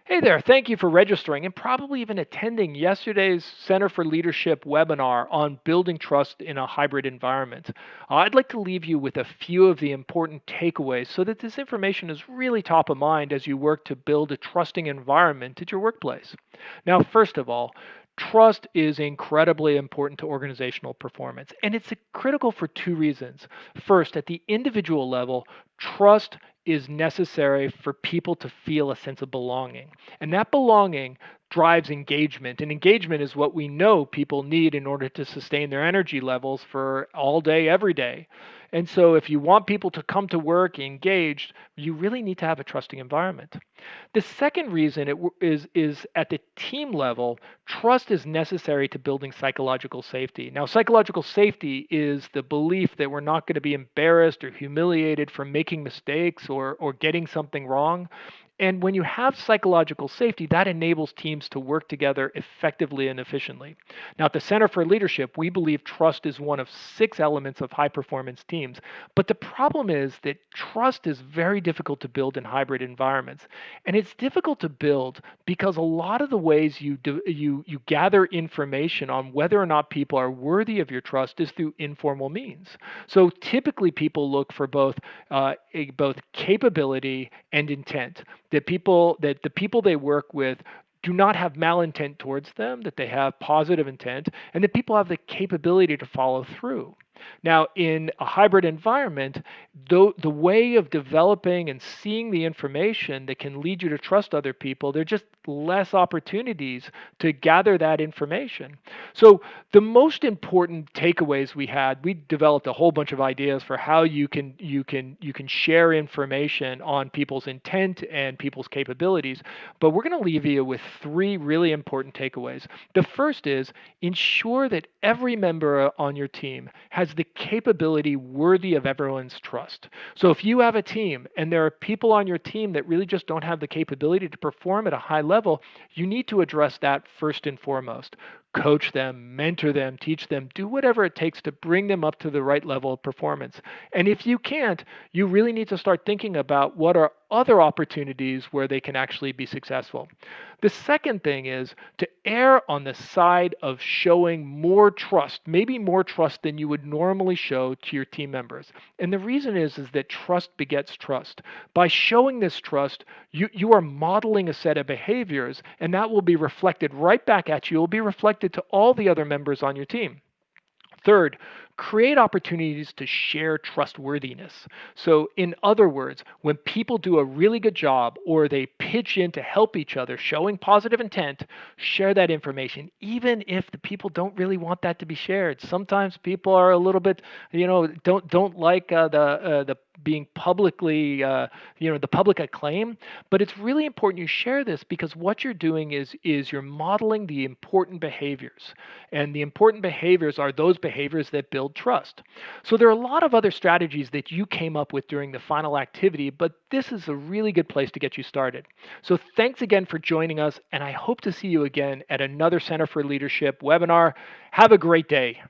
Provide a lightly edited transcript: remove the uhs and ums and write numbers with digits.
Hey there, thank you for registering and probably even attending yesterday's Center for Leadership webinar on building trust in a hybrid environment. I'd like to leave you with a few of the important takeaways so that this information is really top of mind as you work to build a trusting environment at your workplace. Now, first of all, trust is incredibly important to organizational performance, and it's critical for two reasons. First, at the individual level, trust is necessary for people to feel a sense of belonging. And that belonging drives engagement. And engagement is what we know people need in order to sustain their energy levels for all day, every day. And so, if you want people to come to work engaged, you really need to have a trusting environment. The second reason is at the team level, trust is necessary to building psychological safety. Now, psychological safety is the belief that we're not going to be embarrassed or humiliated for making mistakes or getting something wrong. And when you have psychological safety, that enables teams to work together effectively and efficiently. Now, at the Center for Leadership, we believe trust is one of six elements of high performance teams. But the problem is that trust is very difficult to build in hybrid environments. And it's difficult to build because a lot of the ways you gather information on whether or not people are worthy of your trust is through informal means. So typically, people look for both capability and intent. That the people they work with do not have malintent towards them, that they have positive intent, and that people have the capability to follow through. Now, in a hybrid environment, the way of developing and seeing the information that can lead you to trust other people, there are just less opportunities to gather that information. So, the most important takeaways we developed a whole bunch of ideas for how you can share information on people's intent and people's capabilities, but we're going to leave you with three really important takeaways. The first is ensure that every member on your team has the capability worthy of everyone's trust. So if you have a team and there are people on your team that really just don't have the capability to perform at a high level, you need to address that first and foremost. Coach them, mentor them, teach them, do whatever it takes to bring them up to the right level of performance. And if you can't, you really need to start thinking about what are other opportunities where they can actually be successful. The second thing is to err on the side of showing more trust, maybe more trust than you would normally show to your team members. And the reason is that trust begets trust. By showing this trust, you are modeling a set of behaviors, and that will be reflected right back at you. It will be reflected to all the other members on your team. Third, create opportunities to share trustworthiness. So, in other words, when people do a really good job or they pitch in to help each other, showing positive intent, share that information, even if the people don't really want that to be shared. Sometimes people are a little bit, don't like the being publicly, the public acclaim. But it's really important you share this because what you're doing is you're modeling the important behaviors, and the important behaviors are those behaviors that build trust. So there are a lot of other strategies that you came up with during the final activity, but this is a really good place to get you started. So thanks again for joining us, and I hope to see you again at another Center for Leadership webinar. Have a great day.